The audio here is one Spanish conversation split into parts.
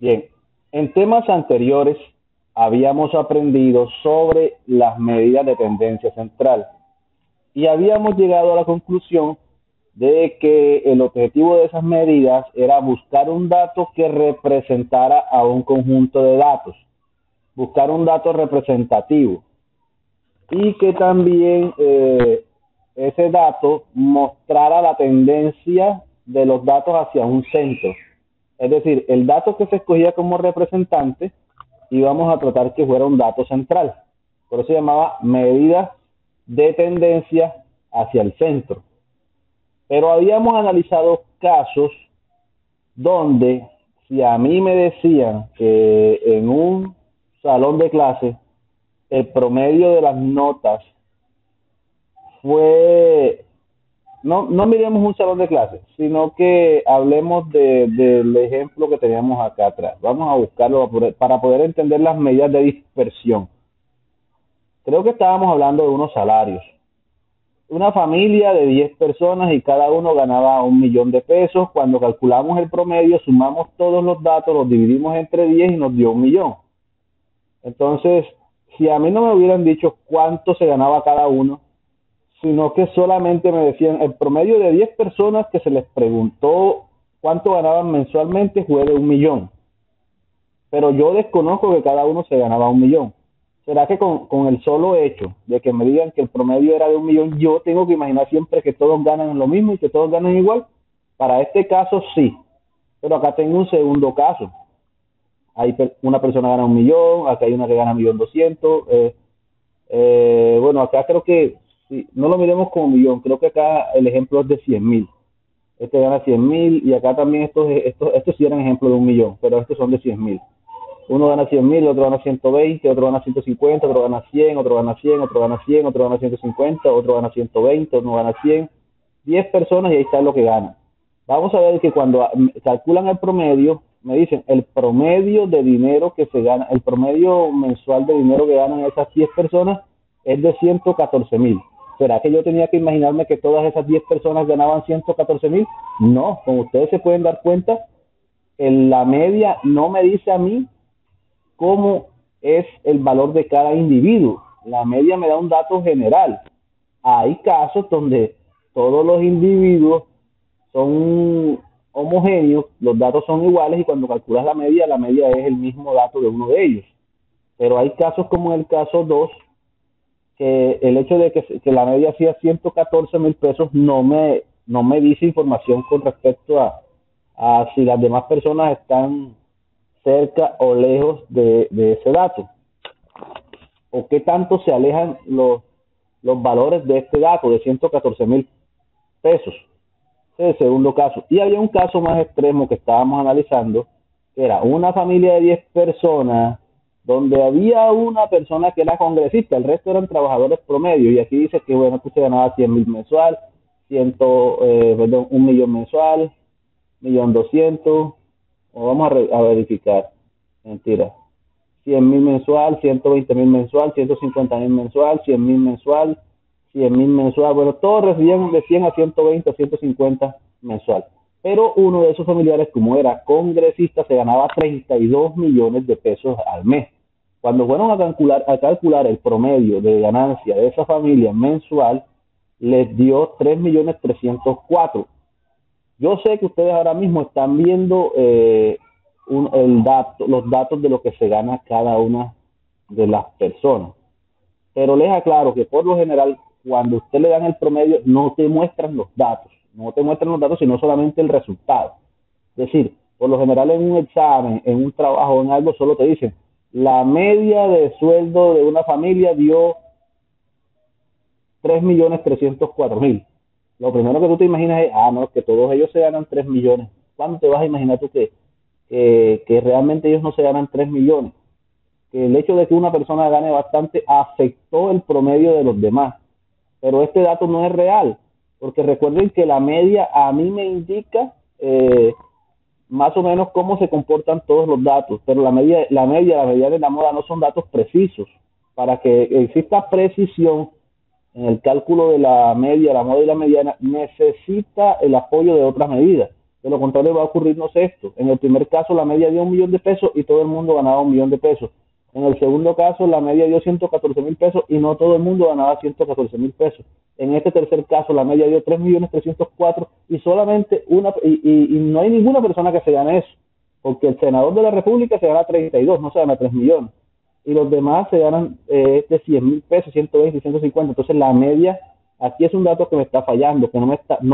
Bien, en temas anteriores habíamos aprendido sobre las medidas de tendencia central y habíamos llegado a la conclusión de que el objetivo de esas medidas era buscar un dato que representara a un conjunto de datos, buscar un dato representativo y que también ese dato mostrara la tendencia de los datos hacia un centro. Es decir, el dato que se escogía como representante íbamos a tratar que fuera un dato central. Por eso se llamaba medida de tendencia hacia el centro. Pero habíamos analizado casos donde si a mí me decían que en un salón de clase el promedio de las notas fue, no miremos un salón de clase, sino que hablemos del ejemplo que teníamos acá atrás. Vamos a buscarlo para poder entender las medidas de dispersión. Creo que estábamos hablando de unos salarios. Una familia de 10 personas y cada uno ganaba 1.000.000 de pesos. Cuando calculamos el promedio, sumamos todos los datos, los dividimos entre 10 y nos dio 1.000.000. Entonces, si a mí no me hubieran dicho cuánto se ganaba cada uno, sino que solamente me decían el promedio de 10 personas que se les preguntó cuánto ganaban mensualmente fue de 1.000.000. Pero yo desconozco que cada uno se ganaba 1.000.000. ¿Será que con el solo hecho de que me digan que el promedio era de 1.000.000, yo tengo que imaginar siempre que todos ganan lo mismo y que todos ganan igual? Para este caso sí, pero acá tengo un segundo caso. Hay una persona gana 1.000.000, acá hay una que gana 1.200.000. Bueno, acá creo que sí, no lo miremos como 1.000.000, creo que acá el ejemplo es de 100.000. Este gana 100.000 y acá también estos sí eran ejemplos de 1.000.000, pero estos son de 100.000. Uno gana 100.000, otro gana 120, otro gana 150, otro gana 100, otro gana 100, otro gana 100, otro gana 150, otro gana 120, otro gana 100. 10 personas y ahí está lo que ganan. Vamos a ver que cuando calculan el promedio, me dicen el promedio de dinero que se gana, el promedio mensual de dinero que ganan esas 10 personas es de 114.000. ¿Será que yo tenía que imaginarme que todas esas 10 personas ganaban 114.000? No, como ustedes se pueden dar cuenta, en la media no me dice a mí cómo es el valor de cada individuo. La media me da un dato general. Hay casos donde todos los individuos son homogéneos, los datos son iguales y cuando calculas la media es el mismo dato de uno de ellos. Pero hay casos como en el caso 2, que el hecho de que la media sea 114.000 pesos no me dice información con respecto a si las demás personas están cerca o lejos de ese dato, o qué tanto se alejan los valores de este dato de 114.000 pesos. Ese es el segundo caso. Y había un caso más extremo que estábamos analizando, que era una familia de 10 personas, donde había una persona que era congresista, el resto eran trabajadores promedio, y aquí dice que bueno, que se ganaba 100.000 mensual, 1.000.000 mensual, 1.200.000, o vamos a verificar, mentira, 100.000 mensual, 120.000 mensual, 150.000 mensual, 100.000 mensual, 100.000 mensual. Bueno, todos recibían de 100 a 120 a 150 mensual. Pero uno de esos familiares, como era congresista, se ganaba 32 millones de pesos al mes. Cuando fueron a calcular el promedio de ganancia de esa familia mensual, les dio 3.304.000. Yo sé que ustedes ahora mismo están viendo los datos de lo que se gana cada una de las personas. Pero les aclaro que por lo general, cuando usted le dan el promedio, no te muestran los datos. No te muestran los datos, sino solamente el resultado. Es decir, por lo general en un examen, en un trabajo, en algo, solo te dicen, la media de sueldo de una familia dio 3.304.000. Lo primero que tú te imaginas es, no, que todos ellos se ganan 3 millones. ¿Cuándo te vas a imaginar tú que realmente ellos no se ganan 3 millones? Que el hecho de que una persona gane bastante afectó el promedio de los demás. Pero este dato no es real, porque recuerden que la media a mí me indica más o menos cómo se comportan todos los datos, pero la mediana de la moda no son datos precisos. Para que exista precisión en el cálculo de la media, la moda y la mediana, necesita el apoyo de otras medidas. De lo contrario va a ocurrirnos esto. En el primer caso la media dio 1.000.000 de pesos y todo el mundo ganaba 1.000.000 de pesos. En el segundo caso la media dio 114.000 pesos y no todo el mundo ganaba 114.000 pesos. En este tercer caso la media dio 3.304.000 y solamente y no hay ninguna persona que se gane eso, porque el senador de la República se gana 32, no se gana 3 millones. Y los demás se ganan de 100.000 pesos, 120 y 150. Entonces la media, aquí es un dato que me está fallando, que no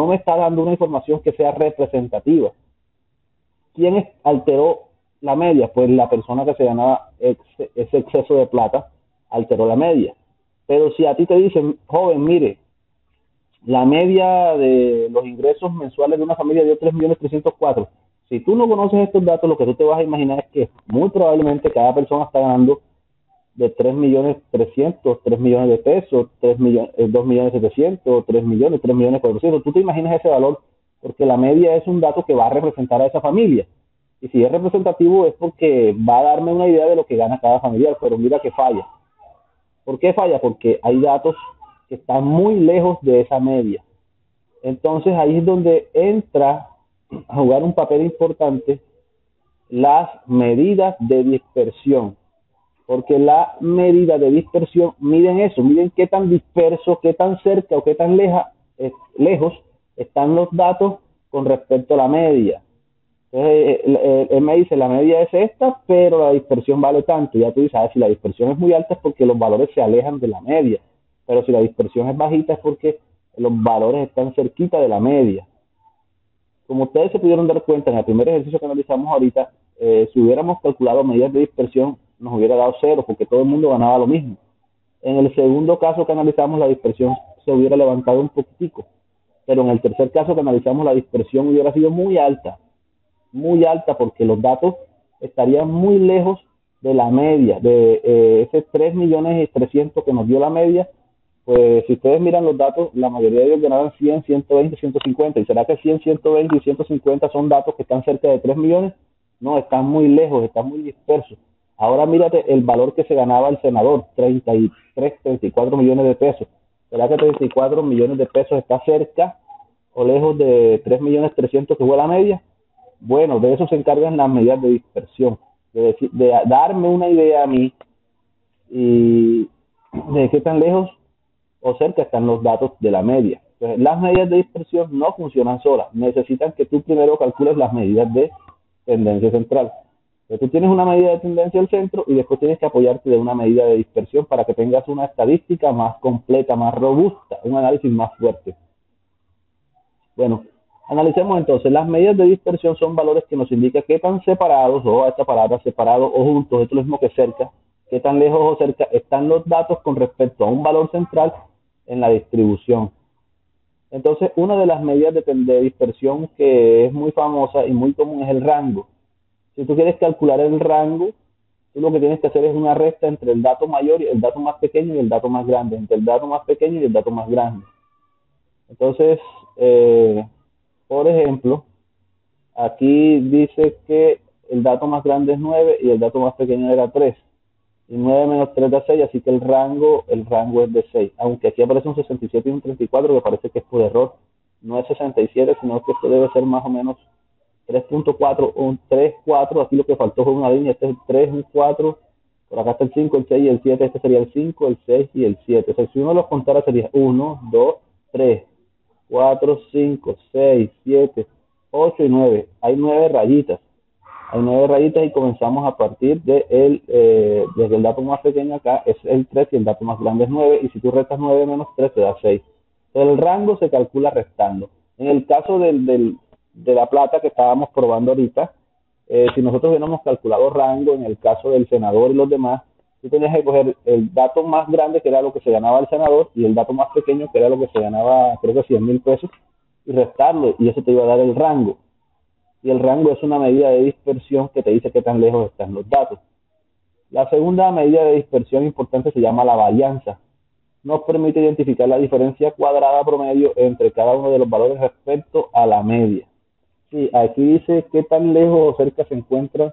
me está dando una información que sea representativa. ¿Quién alteró la media? Pues la persona que se ganaba ese exceso de plata alteró la media. Pero si a ti te dicen, joven, mire, la media de los ingresos mensuales de una familia dio 3.304.000. Si tú no conoces estos datos, lo que tú te vas a imaginar es que muy probablemente cada persona está ganando de 3.300.000, 3 millones de pesos, 2.700.000, 3 millones, 3.400.000. Tú te imaginas ese valor porque la media es un dato que va a representar a esa familia. Y si es representativo es porque va a darme una idea de lo que gana cada familiar, pero mira que falla. ¿Por qué falla? Porque hay datos que están muy lejos de esa media. Entonces ahí es donde entra a jugar un papel importante las medidas de dispersión, porque la medida de dispersión miden eso, miden qué tan disperso, qué tan cerca o qué tan lejos están los datos con respecto a la media. Entonces, él me dice, la media es esta, pero la dispersión vale tanto. Ya tú dices, si la dispersión es muy alta es porque los valores se alejan de la media, pero si la dispersión es bajita es porque los valores están cerquita de la media. Como ustedes se pudieron dar cuenta en el primer ejercicio que analizamos ahorita, si hubiéramos calculado medidas de dispersión, nos hubiera dado cero, porque todo el mundo ganaba lo mismo. En el segundo caso que analizamos, la dispersión se hubiera levantado un poquitico, pero en el tercer caso que analizamos, la dispersión hubiera sido muy alta, porque los datos estarían muy lejos de la media, de ese 3.300.000 que nos dio la media. Pues si ustedes miran los datos, la mayoría de ellos ganaron 100, 120, 150. ¿Y será que 100, 120 y 150 son datos que están cerca de 3 millones? No, están muy lejos, están muy dispersos. Ahora mírate el valor que se ganaba el senador, 33, 34 millones de pesos. ¿Será que 34 millones de pesos está cerca o lejos de 3.300.000 que fue la media? Bueno, de eso se encargan las medidas de dispersión, de darme una idea a mí y de qué tan lejos o cerca están los datos de la media. Entonces, las medidas de dispersión no funcionan solas, necesitan que tú primero calcules las medidas de tendencia central. Entonces, tú tienes una medida de tendencia al centro y después tienes que apoyarte de una medida de dispersión para que tengas una estadística más completa, más robusta, un análisis más fuerte. Bueno, analicemos entonces. Las medidas de dispersión son valores que nos indican qué tan separados, o esta palabra separados o juntos, esto es lo mismo que cerca, qué tan lejos o cerca están los datos con respecto a un valor central en la distribución. Entonces, una de las medidas de dispersión que es muy famosa y muy común es el rango. Si tú quieres calcular el rango, tú lo que tienes que hacer es una resta entre el dato mayor y el dato más pequeño y el dato más grande, entre el dato más pequeño y el dato más grande. Entonces, por ejemplo, aquí dice que el dato más grande es 9 y el dato más pequeño era 3. Y 9 menos 3 da 6, así que el rango es de 6. Aunque aquí aparece un 67 y un 34, que parece que es por error. No es 67, sino que esto debe ser más o menos 3.4 o un 3, 4. Aquí lo que faltó fue una línea. Este es el 3, un 4. Por acá está el 5, el 6 y el 7. Este sería el 5, el 6 y el 7. O sea, si uno los contara sería 1, 2, 3, 4, 5, 6, 7, 8 y 9. Hay 9 rayitas. Hay 9 rayitas y comenzamos a partir desde el dato más pequeño acá es el 3 y el dato más grande es 9. Y si tú restas 9 menos 3 te da 6. Entonces el rango se calcula restando. En el caso de la plata que estábamos probando ahorita, si nosotros hubiéramos calculado rango en el caso del senador y los demás, tú tenías que coger el dato más grande, que era lo que se ganaba el senador, y el dato más pequeño, que era lo que se ganaba, creo que 100.000 pesos, y restarlo, y eso te iba a dar el rango. Y el rango es una medida de dispersión que te dice qué tan lejos están los datos. La segunda medida de dispersión importante se llama la varianza. Nos permite identificar la diferencia cuadrada promedio entre cada uno de los valores respecto a la media. Sí, aquí dice qué tan lejos o cerca se encuentran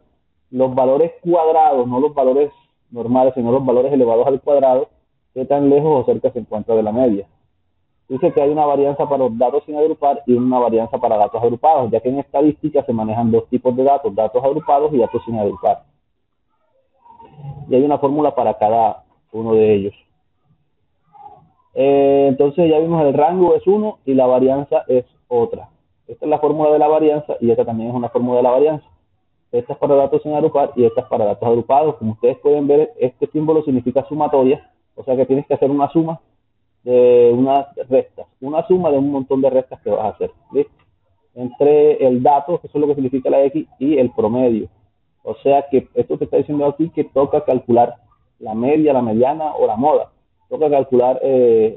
los valores cuadrados, no los valores normales, sino los valores elevados al cuadrado, qué tan lejos o cerca se encuentra de la media. Dice que hay una varianza para los datos sin agrupar y una varianza para datos agrupados, ya que en estadística se manejan dos tipos de datos, datos agrupados y datos sin agrupar. Y hay una fórmula para cada uno de ellos. Entonces ya vimos el rango es 1 y la varianza es otra. Esta es la fórmula de la varianza y esta también es una fórmula de la varianza. Esta es para datos sin agrupar y esta es para datos agrupados. Como ustedes pueden ver, este símbolo significa sumatoria, o sea que tienes que hacer una suma de unas restas, una suma de un montón de restas que vas a hacer, ¿listo? Entre el dato, que eso es lo que significa la X, y el promedio. O sea que esto te está diciendo aquí que toca calcular la media, la mediana o la moda. Toca calcular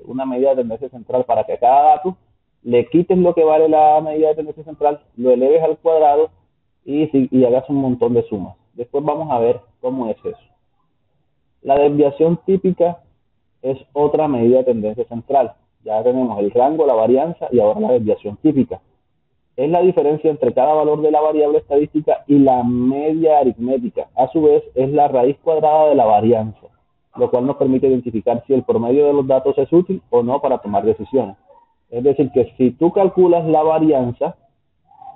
una medida de tendencia central para que a cada dato le quites lo que vale la medida de tendencia central, lo eleves al cuadrado y hagas un montón de sumas. Después vamos a ver cómo es eso. La desviación típica es otra medida de tendencia central. Ya tenemos el rango, la varianza y ahora la desviación típica. Es la diferencia entre cada valor de la variable estadística y la media aritmética. A su vez, es la raíz cuadrada de la varianza, lo cual nos permite identificar si el promedio de los datos es útil o no para tomar decisiones. Es decir, que si tú calculas la varianza,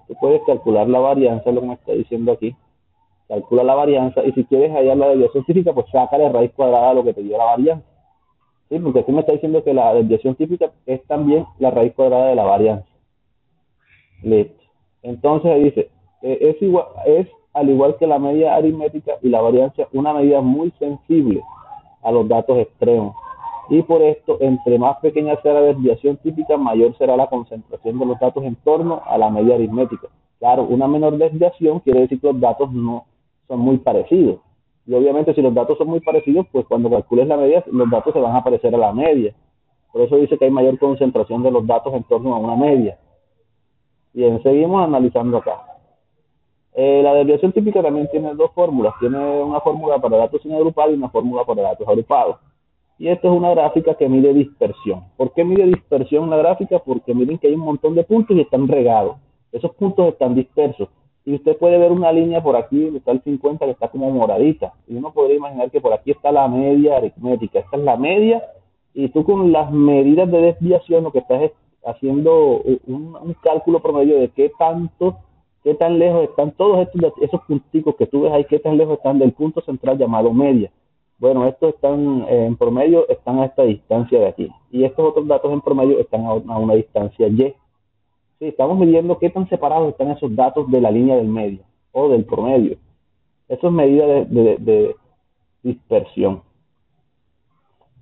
tú puedes calcular la varianza, es lo que me está diciendo aquí, calcula la varianza y si quieres hallar la desviación típica, pues sácale raíz cuadrada a lo que te dio la varianza. ¿Sí? Porque aquí me está diciendo que la desviación típica es también la raíz cuadrada de la varianza. Listo. Entonces ahí dice, es al igual que la media aritmética y la varianza, una medida muy sensible a los datos extremos. Y por esto, entre más pequeña sea la desviación típica, mayor será la concentración de los datos en torno a la media aritmética. Claro, una menor desviación quiere decir que los datos no son muy parecidos. Y obviamente si los datos son muy parecidos, pues cuando calcules la media, los datos se van a parecer a la media. Por eso dice que hay mayor concentración de los datos en torno a una media. Bien, seguimos analizando acá. La desviación típica también tiene dos fórmulas. Tiene una fórmula para datos sin agrupar y una fórmula para datos agrupados. Y esto es una gráfica que mide dispersión. ¿Por qué mide dispersión la gráfica? Porque miren que hay un montón de puntos y están regados. Esos puntos están dispersos. Y usted puede ver una línea por aquí, está el 50 que está como moradita. Y uno podría imaginar que por aquí está la media aritmética. Esta es la media. Y tú con las medidas de desviación lo que estás es haciendo un cálculo promedio de qué tan lejos están todos esos punticos que tú ves ahí, qué tan lejos están del punto central llamado media. Bueno, estos están en promedio, están a esta distancia de aquí. Y estos otros datos en promedio están a una distancia Y. Sí, estamos midiendo qué tan separados están esos datos de la línea del medio o del promedio. Eso es medida de dispersión.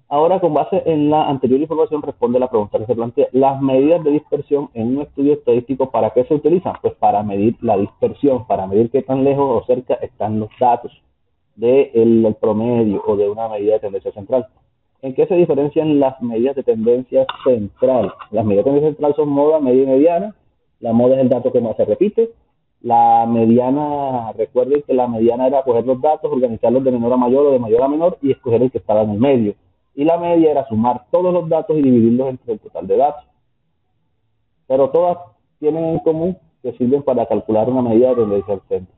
Ahora, con base en la anterior información, responde la pregunta que se plantea. Las medidas de dispersión en un estudio estadístico, ¿para qué se utilizan? Pues para medir la dispersión, para medir qué tan lejos o cerca están los datos del promedio o de una medida de tendencia central. ¿En qué se diferencian las medidas de tendencia central? Las medidas de tendencia central son moda, media y mediana. La moda es el dato que más se repite. La mediana, recuerden que la mediana era coger los datos, organizarlos de menor a mayor o de mayor a menor y escoger el que estaba en el medio. Y la media era sumar todos los datos y dividirlos entre el total de datos. Pero todas tienen en común que sirven para calcular una medida de tendencia al centro.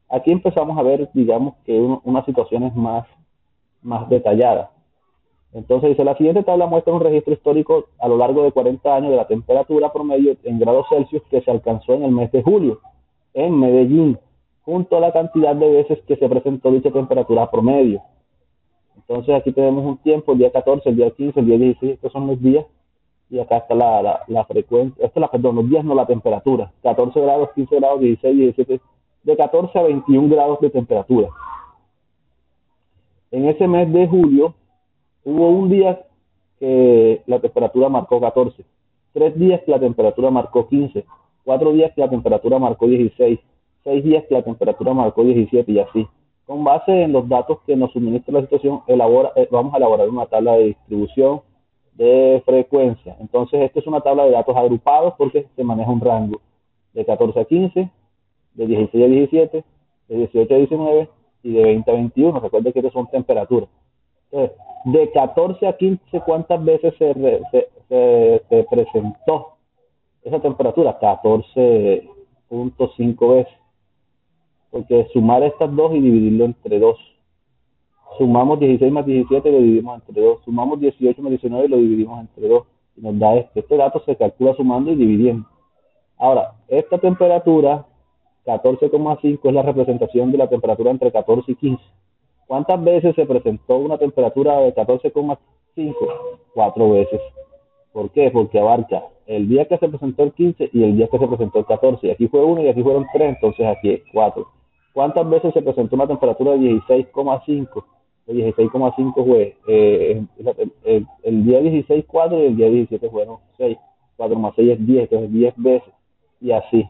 Aquí empezamos a ver, digamos, que unas situaciones más detalladas. Entonces dice, la siguiente tabla muestra un registro histórico a lo largo de 40 años de la temperatura promedio en grados Celsius que se alcanzó en el mes de julio en Medellín, junto a la cantidad de veces que se presentó dicha temperatura promedio. Entonces aquí tenemos un tiempo, el día 14, el día 15, el día 16, estos son los días, y acá está la frecuencia, los días no la temperatura, 14 grados, 15 grados, 16, 17, de 14 a 21 grados de temperatura. En ese mes de julio hubo un día que la temperatura marcó 14, 3 días que la temperatura marcó 15, 4 días que la temperatura marcó 16, 6 días que la temperatura marcó 17 y así. Con base en los datos que nos suministra la situación, vamos a elaborar una tabla de distribución de frecuencia. Entonces, esta es una tabla de datos agrupados porque se maneja un rango de 14 a 15, de 16 a 17, de 18 a 19 y de 20 a 21. Recuerden que estos son temperaturas. Entonces, de 14 a 15, ¿cuántas veces se presentó esa temperatura? 14.5 veces. Porque sumar estas dos y dividirlo entre 2. Sumamos 16 más 17 y lo dividimos entre 2. Sumamos 18 más 19 y lo dividimos entre 2. y nos da este. Este dato se calcula sumando y dividiendo. Ahora, esta temperatura, 14,5, es la representación de la temperatura entre 14 y 15. ¿Cuántas veces se presentó una temperatura de 14,5? 4 veces. ¿Por qué? Porque abarca el día que se presentó el 15 y el día que se presentó el 14. Y aquí fue 1 y aquí fueron 3, entonces aquí es 4. ¿Cuántas veces se presentó una temperatura de 16,5? El 16,5 fue el día 16, 4 y el día 17 fueron 6. 4 más 6 es 10, entonces 10 veces. Y así.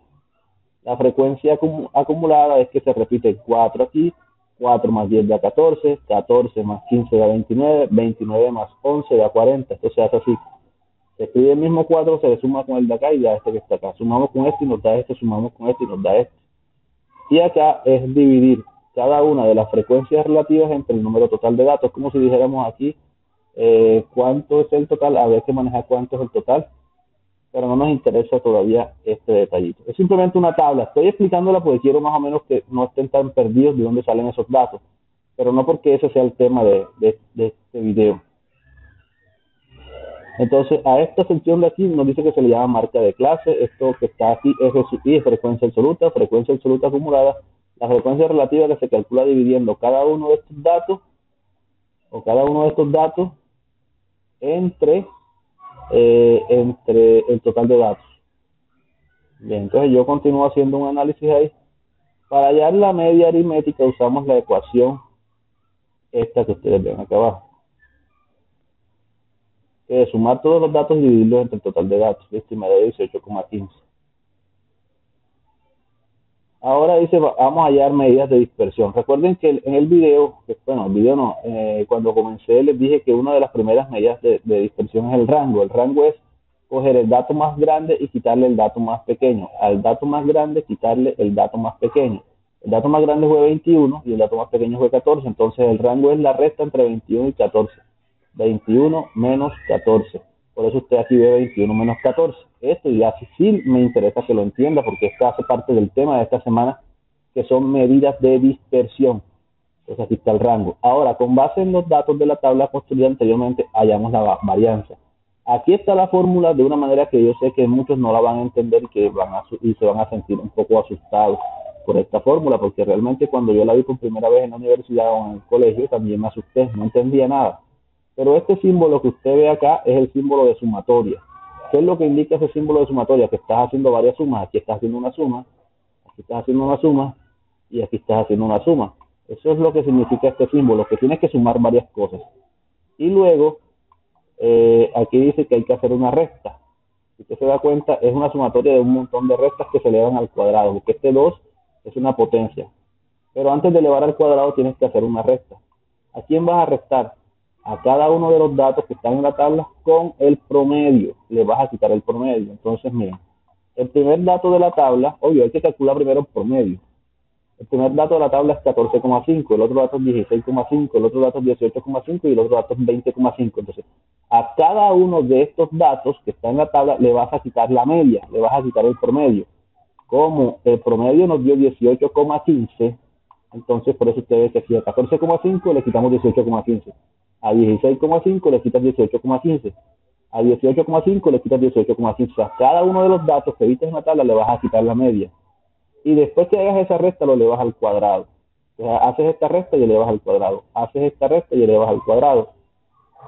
La frecuencia acumulada es que se repite 4 aquí, 4 más 10 da 14, 14 más 15 da 29, 29 más 11 da 40. Esto se hace así. Se escribe el mismo 4, se le suma con el de acá y da este que está acá. Sumamos con este y nos da este, sumamos con este y nos da este. Y acá es dividir cada una de las frecuencias relativas entre el número total de datos. Como si dijéramos aquí, ¿cuánto es el total? Habría que manejar cuánto es el total, pero no nos interesa todavía este detallito. Es simplemente una tabla. Estoy explicándola porque quiero más o menos que no estén tan perdidos de dónde salen esos datos, pero no porque ese sea el tema de este video. Entonces, a esta sección de aquí nos dice que se le llama marca de clase. Esto que está aquí, F sub I, es frecuencia absoluta acumulada. La frecuencia relativa que se calcula dividiendo cada uno de estos datos, o cada uno de estos datos, entre el total de datos. Bien, entonces yo continúo haciendo un análisis ahí. Para hallar la media aritmética usamos la ecuación esta que ustedes ven acá abajo. Sumar todos los datos y dividirlos entre el total de datos. Listo, y me da 18,15. Ahora dice, vamos a hallar medidas de dispersión. Recuerden que en el video, cuando comencé les dije que una de las primeras medidas de dispersión es el rango. El rango es coger el dato más grande y quitarle el dato más pequeño. Al dato más grande quitarle el dato más pequeño. El dato más grande fue 21 y el dato más pequeño fue 14. Entonces el rango es la resta entre 21 y 14. 21 menos 14. Por eso usted aquí ve 21 menos 14. Esto ya sí me interesa que lo entienda porque esto hace parte del tema de esta semana, que son medidas de dispersión. Entonces aquí está el rango. Ahora, con base en los datos de la tabla construida anteriormente, hallamos la varianza. Aquí está la fórmula de una manera que yo sé que muchos no la van a entender y se van a sentir un poco asustados por esta fórmula, porque realmente cuando yo la vi por primera vez en la universidad o en el colegio también me asusté, no entendía nada. Pero este símbolo que usted ve acá es el símbolo de sumatoria. ¿Qué es lo que indica ese símbolo de sumatoria? Que estás haciendo varias sumas. Aquí estás haciendo una suma, aquí estás haciendo una suma y aquí estás haciendo una suma. Eso es lo que significa este símbolo, que tienes que sumar varias cosas. Y luego, aquí dice que hay que hacer una resta. Si usted se da cuenta, es una sumatoria de un montón de restas que se elevan al cuadrado, porque este 2 es una potencia. Pero antes de elevar al cuadrado tienes que hacer una resta. ¿A quién vas a restar? A cada uno de los datos que están en la tabla con el promedio. Le vas a quitar el promedio. Entonces, miren, el primer dato de la tabla, obvio, hay que calcular primero el promedio. El primer dato de la tabla es 14,5, el otro dato es 16,5, el otro dato es 18,5 y el otro dato es 20,5. Entonces, a cada uno de estos datos que está en la tabla le vas a quitar la media, le vas a quitar el promedio. Como el promedio nos dio 18,15, entonces por eso usted ve que aquí a 14,5 le quitamos 18,15. A 16,5 le quitas 18,15. A 18,5 le quitas 18,15. O sea, cada uno de los datos que viste en la tabla le vas a quitar la media. Y después que hagas esa resta lo elevas al cuadrado. O sea, haces esta resta y elevas al cuadrado. Haces esta resta y elevas al cuadrado.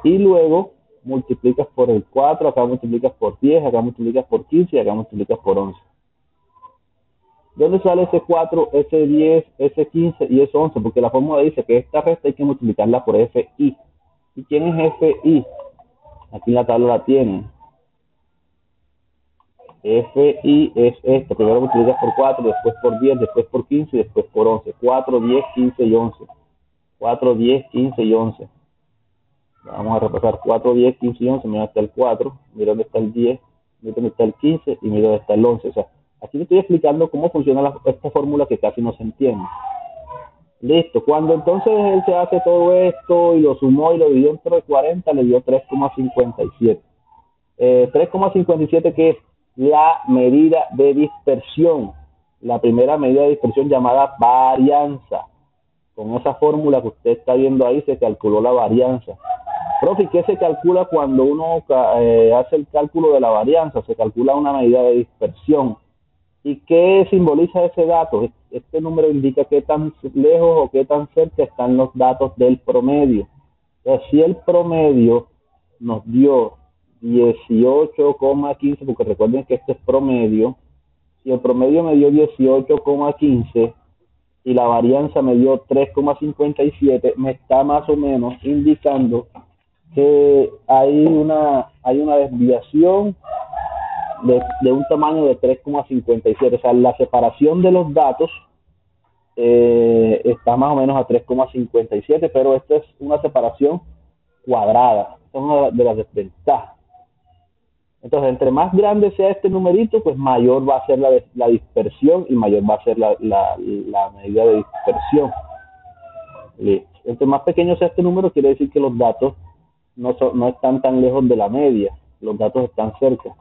Y luego multiplicas por el 4, acá multiplicas por 10, acá multiplicas por 15 y acá multiplicas por 11. ¿De dónde sale ese 4, ese 10, ese 15 y ese 11? Porque la fórmula dice que esta resta hay que multiplicarla por FI. ¿Y quién es FI? Aquí en la tabla la tienen. FI es esto. Primero multiplicas por 4, después por 10, después por 15 y después por 11. 4, 10, 15 y 11. 4, 10, 15 y 11. Vamos a repasar 4, 10, 15 y 11. Mira dónde está el 4, mira dónde está el 10, mira dónde está el 15 y mira dónde está el 11. O sea, aquí le estoy explicando cómo funciona esta fórmula que casi no se entiende. Listo, cuando entonces él se hace todo esto y lo sumó y lo dividió entre 40, le dio 3,57. 3,57 que es la medida de dispersión, la primera medida de dispersión llamada varianza. Con esa fórmula que usted está viendo ahí se calculó la varianza. Profe, ¿qué se calcula cuando uno hace el cálculo de la varianza? Se calcula una medida de dispersión. ¿Y qué simboliza ese dato? Este número indica qué tan lejos o qué tan cerca están los datos del promedio. Entonces, si el promedio nos dio 18,15, porque recuerden que este es promedio, si el promedio me dio 18,15 y la varianza me dio 3,57, me está más o menos indicando que hay una desviación de un tamaño de 3,57. O sea, la separación de los datos está más o menos a 3,57, pero esta es una separación cuadrada. Esta es una de las desventajas. Entonces, entre más grande sea este numerito, pues mayor va a ser la dispersión y mayor va a ser la medida de dispersión. Listo. Entre más pequeño sea este número, quiere decir que los datos no están tan lejos de la media, los datos están cerca.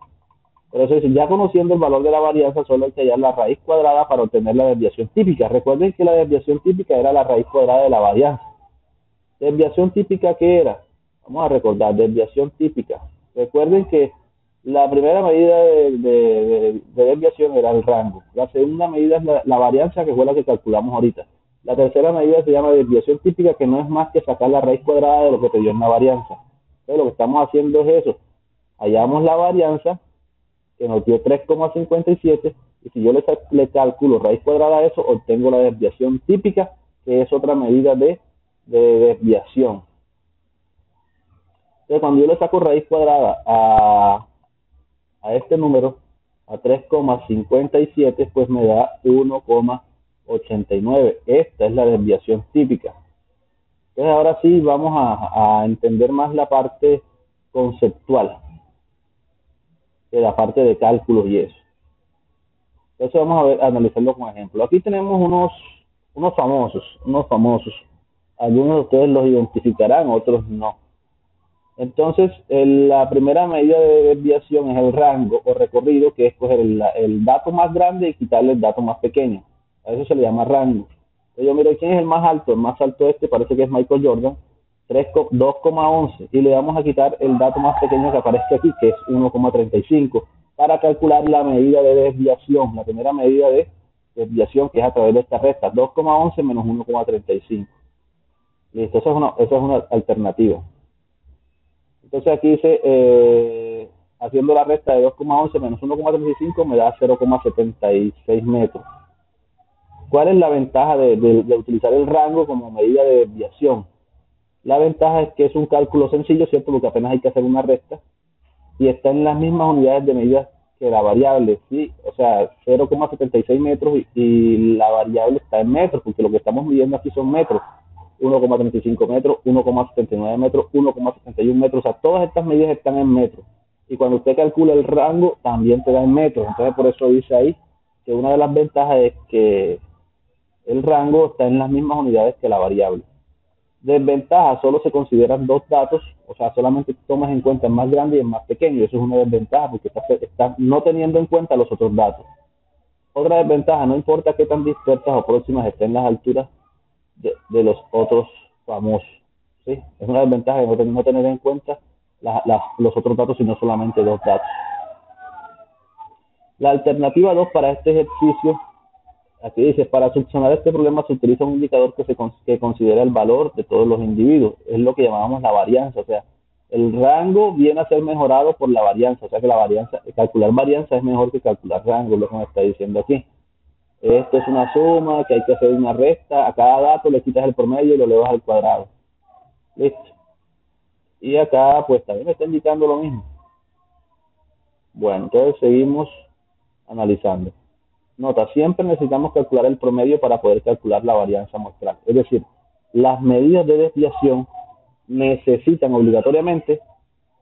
Por eso dice, ya conociendo el valor de la varianza, solo hay que hallar la raíz cuadrada para obtener la desviación típica. Recuerden que la desviación típica era la raíz cuadrada de la varianza. ¿Desviación típica qué era? Vamos a recordar, desviación típica. Recuerden que la primera medida de desviación era el rango. La segunda medida es la varianza, que fue la que calculamos ahorita. La tercera medida se llama desviación típica, que no es más que sacar la raíz cuadrada de lo que te dio en la varianza. Entonces, lo que estamos haciendo es eso. Hallamos la varianza, que nos dio 3,57, y si yo le calculo raíz cuadrada a eso, obtengo la desviación típica, que es otra medida de desviación. Entonces, cuando yo le saco raíz cuadrada a este número, a 3,57, pues me da 1,89. Esta es la desviación típica. Entonces, ahora sí vamos a entender más la parte conceptual, de la parte de cálculos y eso. Entonces vamos a analizarlo con ejemplo. Aquí tenemos unos famosos. Algunos de ustedes los identificarán, otros no. Entonces, la primera medida de desviación es el rango o recorrido, que es coger el dato más grande y quitarle el dato más pequeño. A eso se le llama rango. Entonces yo miro quién es el más alto. El más alto parece que es Michael Jordan, 2,11. Y le vamos a quitar el dato más pequeño que aparece aquí, que es 1,35, para calcular la medida de desviación. La primera medida de desviación, que es a través de esta recta, 2,11 menos 1,35. Listo, esa es una alternativa. Entonces aquí dice, haciendo la recta de 2,11 menos 1,35 me da 0,76 metros. ¿Cuál es la ventaja de utilizar el rango como medida de desviación? La ventaja es que es un cálculo sencillo, ¿cierto? Porque apenas hay que hacer una recta y está en las mismas unidades de medida que la variable, ¿sí? O sea, 0,76 metros y la variable está en metros, porque lo que estamos midiendo aquí son metros. 1,35 metros, 1,79 metros, 1,61 metros. O sea, todas estas medidas están en metros. Y cuando usted calcula el rango, también te da en metros. Entonces, por eso dice ahí que una de las ventajas es que el rango está en las mismas unidades que la variable. Desventaja, solo se consideran dos datos, o sea, solamente tomas en cuenta el más grande y el más pequeño. Eso es una desventaja porque está no teniendo en cuenta los otros datos. Otra desventaja, no importa qué tan dispersas o próximas estén las alturas de los otros famosos, ¿sí? Es una desventaja de no tener en cuenta los otros datos, sino solamente dos datos. La alternativa 2 para este ejercicio, aquí dice, para solucionar este problema se utiliza un indicador que considera el valor de todos los individuos. Es lo que llamamos la varianza, o sea, el rango viene a ser mejorado por la varianza, o sea que calcular varianza es mejor que calcular rango, es lo que me está diciendo aquí. Esto es una suma, que hay que hacer una resta, a cada dato le quitas el promedio y lo elevas al cuadrado. Listo. Y acá pues también me está indicando lo mismo. Bueno, entonces seguimos analizando. Nota, siempre necesitamos calcular el promedio para poder calcular la varianza muestral. Es decir, las medidas de desviación necesitan obligatoriamente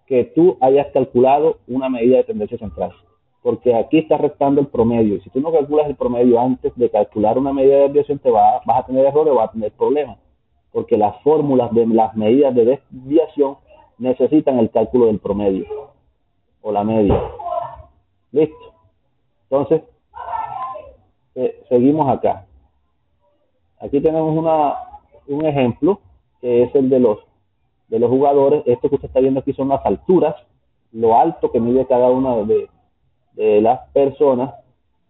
que tú hayas calculado una medida de tendencia central. Porque aquí está restando el promedio. Y si tú no calculas el promedio antes de calcular una medida de desviación, vas a tener errores, vas a tener problemas. Porque las fórmulas de las medidas de desviación necesitan el cálculo del promedio o la media. Listo. Entonces, seguimos acá. Aquí tenemos un ejemplo que es el de de los jugadores. Esto que usted está viendo aquí son las alturas, lo alto que mide cada una de las personas,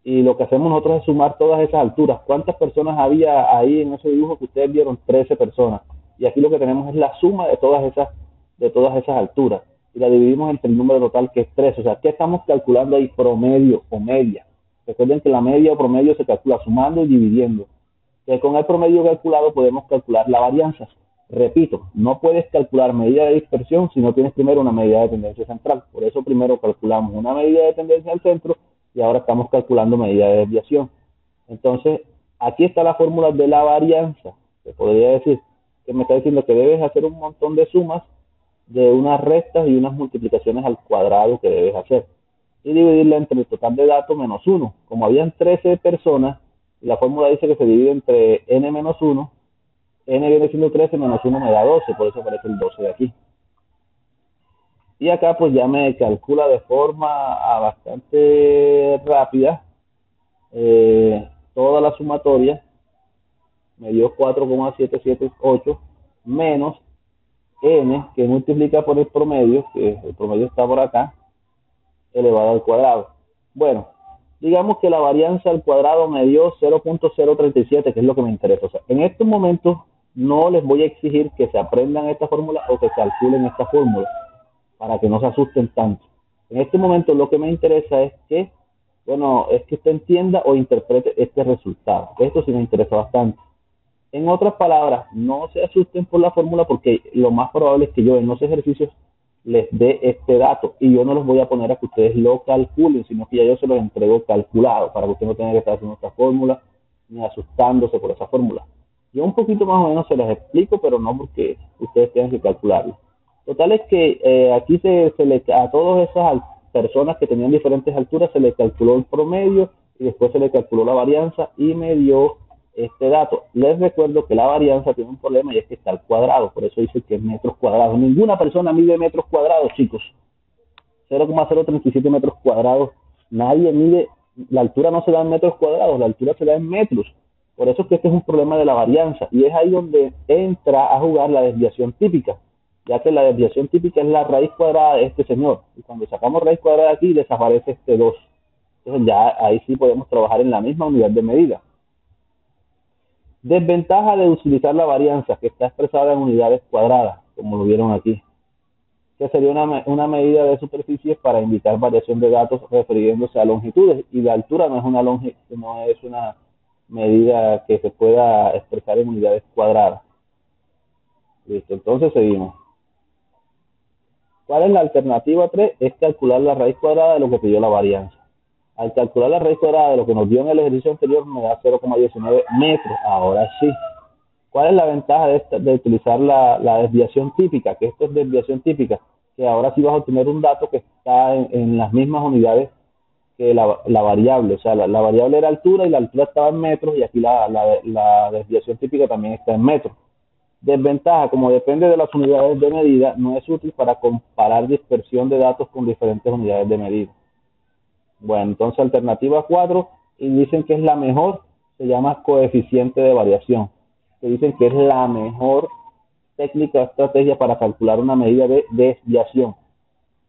y lo que hacemos nosotros es sumar todas esas alturas. ¿Cuántas personas había ahí en ese dibujo que ustedes vieron? 13 personas. Y aquí lo que tenemos es la suma de todas esas alturas. Y la dividimos entre el número total, que es 13. O sea, ¿qué estamos calculando ahí? Promedio o media. Recuerden que la media o promedio se calcula sumando y dividiendo. Que con el promedio calculado podemos calcular la varianza. Repito, no puedes calcular medida de dispersión si no tienes primero una medida de tendencia central. Por eso primero calculamos una medida de tendencia al centro y ahora estamos calculando medida de desviación. Entonces, aquí está la fórmula de la varianza. Se podría decir que me está diciendo que debes hacer un montón de sumas de unas restas y unas multiplicaciones al cuadrado que debes hacer. Y dividirla entre el total de datos menos 1. Como habían 13 personas, la fórmula dice que se divide entre n menos 1. N viene siendo 13, menos 1 me da 12, por eso aparece el 12 de aquí. Y acá pues ya me calcula de forma bastante rápida toda la sumatoria. Me dio 4,778 menos n, que multiplica por el promedio, que el promedio está por acá, elevado al cuadrado. Bueno, digamos que la varianza al cuadrado me dio 0.037, que es lo que me interesa. O sea, en estos momentos no les voy a exigir que se aprendan esta fórmula o que calculen esta fórmula, para que no se asusten tanto. En este momento lo que me interesa es que, bueno, es que usted entienda o interprete este resultado. Esto sí me interesa bastante. En otras palabras, no se asusten por la fórmula, porque lo más probable es que yo en los ejercicios les dé este dato y yo no los voy a poner a que ustedes lo calculen, sino que ya yo se los entrego calculado para que usted no tenga que estar haciendo esta fórmula ni asustándose por esa fórmula. Yo un poquito más o menos se las explico, pero no porque ustedes tengan que calcularlo. Total es que aquí a todas esas personas que tenían diferentes alturas se le calculó el promedio y después se le calculó la varianza y me dio este dato. Les recuerdo que la varianza tiene un problema y es que está al cuadrado, por eso dice que es metros cuadrados. Ninguna persona mide metros cuadrados, chicos. 0,037 metros cuadrados. Nadie mide, la altura no se da en metros cuadrados, la altura se da en metros. Por eso es que este es un problema de la varianza y es ahí donde entra a jugar la desviación típica, ya que la desviación típica es la raíz cuadrada de este señor. Y cuando sacamos raíz cuadrada de aquí, desaparece este 2. Entonces ya ahí sí podemos trabajar en la misma unidad de medida. Desventaja de utilizar la varianza, que está expresada en unidades cuadradas, como lo vieron aquí, que sería una medida de superficie para indicar variación de datos refiriéndose a longitudes, y la altura no es una medida que se pueda expresar en unidades cuadradas. Listo, entonces seguimos. ¿Cuál es la alternativa 3? Es calcular la raíz cuadrada de lo que pidió la varianza. Al calcular la raíz cuadrada de lo que nos dio en el ejercicio anterior me da 0,19 metros. Ahora sí. ¿Cuál es la ventaja de utilizar la desviación típica? Que esto es desviación típica, que ahora sí vas a obtener un dato que está en las mismas unidades que la variable. O sea, la variable era altura y la altura estaba en metros, y aquí la desviación típica también está en metros. Desventaja: como depende de las unidades de medida, no es útil para comparar dispersión de datos con diferentes unidades de medida. Bueno, entonces alternativa 4, y dicen que es la mejor, se llama coeficiente de variación. Que dicen que es la mejor técnica o estrategia para calcular una medida de desviación.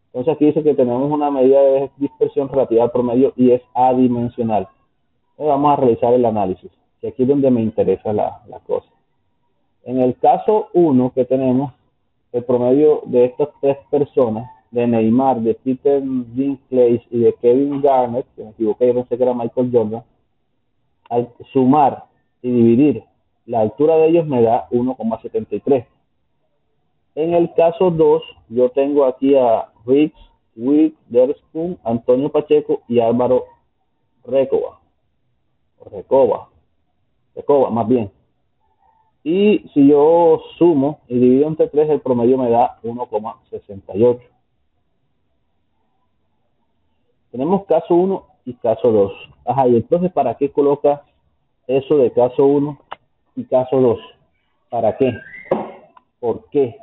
Entonces aquí dice que tenemos una medida de dispersión relativa al promedio y es adimensional. Entonces vamos a realizar el análisis, que aquí es donde me interesa la cosa. En el caso 1 que tenemos, el promedio de estas 3 personas, de Neymar, de Peter Dinklage y de Kevin Garnett, que me equivoqué, yo pensé que era Michael Jordan, al sumar y dividir la altura de ellos me da 1,73. En el caso 2, yo tengo aquí a Riggs, Witherspoon, Antonio Pacheco y Álvaro Recoba más bien. Y si yo sumo y divido entre 3, el promedio me da 1,68. Tenemos caso 1 y caso 2. Ajá, y entonces, ¿para qué coloca eso de caso 1 y caso 2? ¿Para qué? ¿Por qué?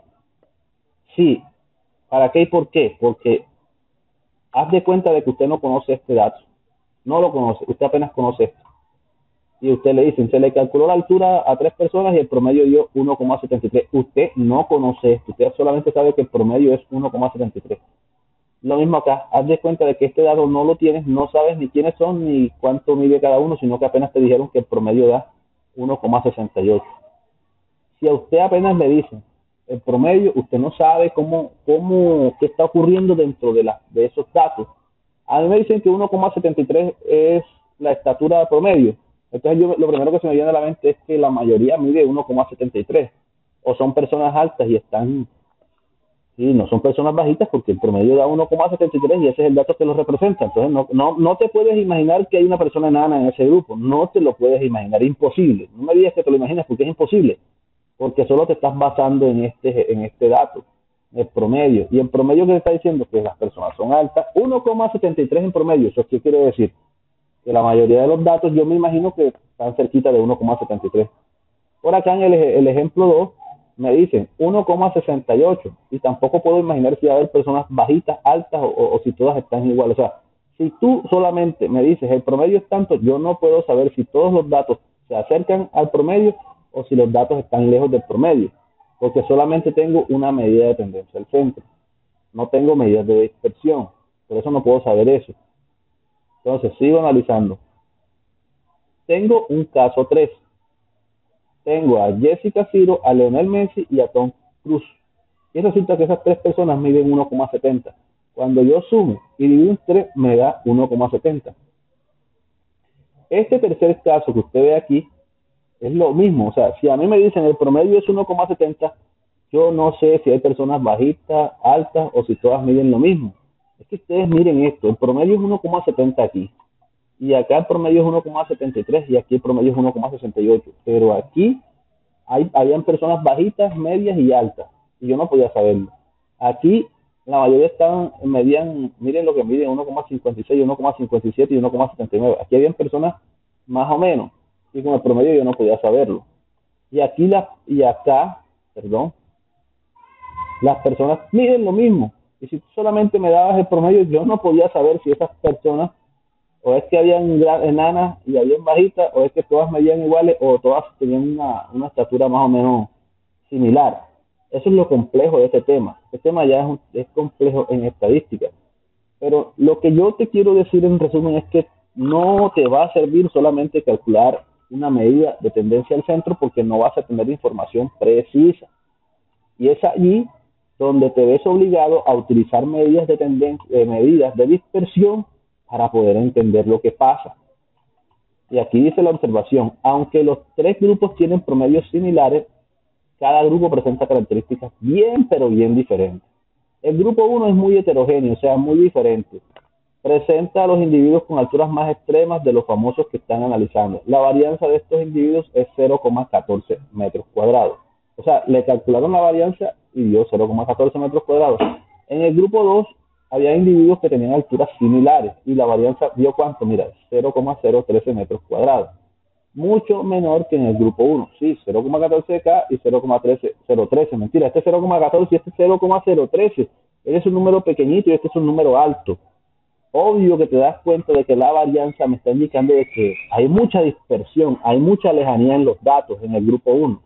Sí, ¿para qué y por qué? Porque haz de cuenta de que usted no conoce este dato. No lo conoce, usted apenas conoce esto. y usted le dice, se le calculó la altura a 3 personas y el promedio dio 1,73. Usted no conoce esto, usted solamente sabe que el promedio es 1,73. Lo mismo acá, haz de cuenta de que este dato no lo tienes, no sabes ni quiénes son ni cuánto mide cada uno, sino que apenas te dijeron que el promedio da 1,68. Si a usted apenas le dicen el promedio, usted no sabe qué está ocurriendo dentro de esos datos. A mí me dicen que 1,73 es la estatura promedio. Entonces lo primero que se me viene a la mente es que la mayoría mide 1,73. O son personas altas y están, sí, no son personas bajitas porque el promedio da 1,73 y ese es el dato que lo representa. Entonces no te puedes imaginar que hay una persona enana en ese grupo. No te lo puedes imaginar, imposible. No me digas que te lo imaginas porque es imposible. Porque solo te estás basando en este dato, el promedio. Y el promedio que te está diciendo que las personas son altas, 1,73 en promedio. ¿Eso qué quiere decir? Que la mayoría de los datos yo me imagino que están cerquita de 1,73. Por acá en el ejemplo 2 me dicen 1,68 y tampoco puedo imaginar si va a haber personas bajitas, altas o si todas están iguales. O sea, si tú solamente me dices el promedio es tanto, yo no puedo saber si todos los datos se acercan al promedio o si los datos están lejos del promedio, porque solamente tengo una medida de tendencia al centro, no tengo medidas de dispersión, por eso no puedo saber eso. Entonces sigo analizando. Tengo un caso 3. Tengo a Jessica Ciro, a Leonel Messi y a Tom Cruise. Y resulta que esas 3 personas miden 1,70. Cuando yo sumo y divido en 3 me da 1,70. Este tercer caso que usted ve aquí es lo mismo. O sea, si a mí me dicen el promedio es 1,70, yo no sé si hay personas bajitas, altas o si todas miden lo mismo. Es que ustedes miren esto, el promedio es 1,70 aquí. Y acá el promedio es 1,73 y aquí el promedio es 1,68. Pero aquí habían personas bajitas, medias y altas. Y yo no podía saberlo. Aquí la mayoría miren lo que miden, 1,56, 1,57 y 1,79. Aquí habían personas más o menos. Y con el promedio yo no podía saberlo. Y acá, perdón, las personas miden lo mismo. Y si tú solamente me dabas el promedio, yo no podía saber si esas personas o es que habían enanas y habían bajitas, o es que todas medían iguales, o todas tenían una estatura más o menos similar. Eso es lo complejo de este tema. Este tema ya es complejo en estadística. Pero lo que yo te quiero decir en resumen es que no te va a servir solamente calcular una medida de tendencia al centro porque no vas a tener información precisa. Y es allí donde te ves obligado a utilizar medidas de tendencia, medidas de dispersión para poder entender lo que pasa. Y aquí dice la observación, aunque los 3 grupos tienen promedios similares, cada grupo presenta características bien, pero bien diferentes. El grupo 1 es muy heterogéneo, o sea, muy diferente. Presenta a los individuos con alturas más extremas de los famosos que están analizando. La varianza de estos individuos es 0,14 metros cuadrados. O sea, le calcularon la varianza y dio 0,14 metros cuadrados. En el grupo 2 había individuos que tenían alturas similares y la varianza dio ¿cuánto? Mira, 0,013 metros cuadrados. Mucho menor que en el grupo 1. Sí, 0,14 acá y 0,013. Mentira, este es 0,14 y este es 0,013. Este es un número pequeñito y este es un número alto. Obvio que te das cuenta de que la varianza me está indicando de que hay mucha dispersión, hay mucha lejanía en los datos en el grupo 1.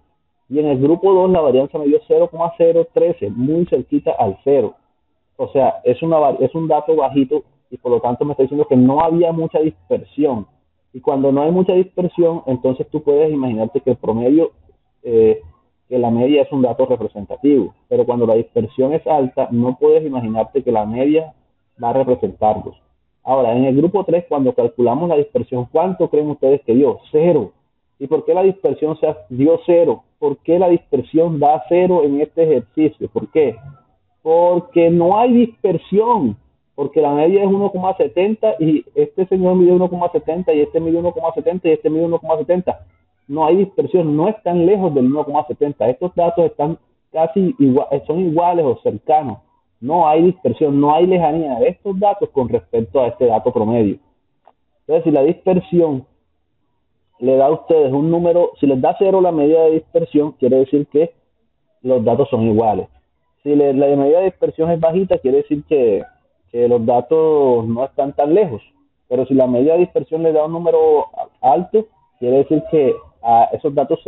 Y en el grupo 2 la varianza me dio 0,013, muy cerquita al 0. O sea, es un dato bajito y por lo tanto me está diciendo que no había mucha dispersión. Y cuando no hay mucha dispersión, entonces tú puedes imaginarte que el promedio, que la media es un dato representativo. Pero cuando la dispersión es alta, no puedes imaginarte que la media va a representarlos. Ahora, en el grupo 3, cuando calculamos la dispersión, ¿cuánto creen ustedes que dio? 0. ¿Y por qué la dispersión dio 0? ¿Por qué la dispersión da 0 en este ejercicio? ¿Por qué? Porque no hay dispersión, porque la media es 1,70 y este señor mide 1,70 y este mide 1,70 y este mide 1,70. No hay dispersión, no están lejos del 1,70. Estos datos están casi son iguales o cercanos. No hay dispersión, no hay lejanía de estos datos con respecto a este dato promedio. Entonces, si la dispersión le da a ustedes un número, si les da 0 la medida de dispersión, quiere decir que los datos son iguales. Si la medida de dispersión es bajita, quiere decir que los datos no están tan lejos. Pero si la medida de dispersión le da un número alto, quiere decir que esos datos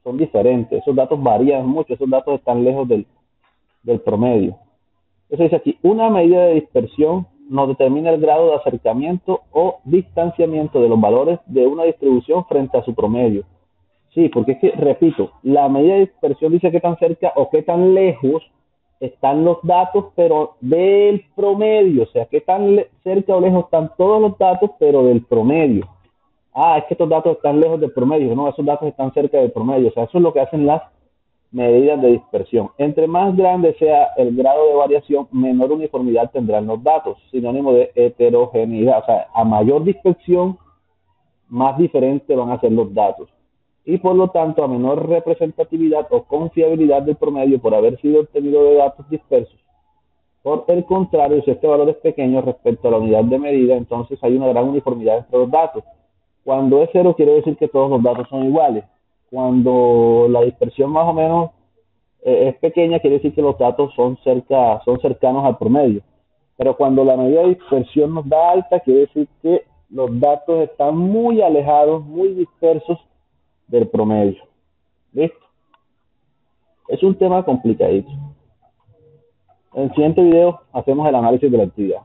son diferentes, esos datos varían mucho, esos datos están lejos del promedio. Entonces dice aquí, una medida de dispersión nos determina el grado de acercamiento o distanciamiento de los valores de una distribución frente a su promedio. Sí, porque es que, repito, la medida de dispersión dice qué tan cerca o qué tan lejos están los datos, pero del promedio, o sea, qué tan cerca o lejos están todos los datos, pero del promedio. Es que estos datos están lejos del promedio, no, esos datos están cerca del promedio, o sea, eso es lo que hacen las medidas de dispersión. Entre más grande sea el grado de variación, menor uniformidad tendrán los datos, sinónimo de heterogeneidad, o sea, a mayor dispersión, más diferentes van a ser los datos. Y por lo tanto, a menor representatividad o confiabilidad del promedio por haber sido obtenido de datos dispersos. Por el contrario, si este valor es pequeño respecto a la unidad de medida, entonces hay una gran uniformidad entre los datos. Cuando es cero, quiere decir que todos los datos son iguales. Cuando la dispersión más o menos es pequeña, quiere decir que los datos son cercanos al promedio. Pero cuando la medida de dispersión nos da alta, quiere decir que los datos están muy alejados, muy dispersos del promedio. ¿Listo? Es un tema complicadito. En el siguiente video hacemos el análisis de la actividad.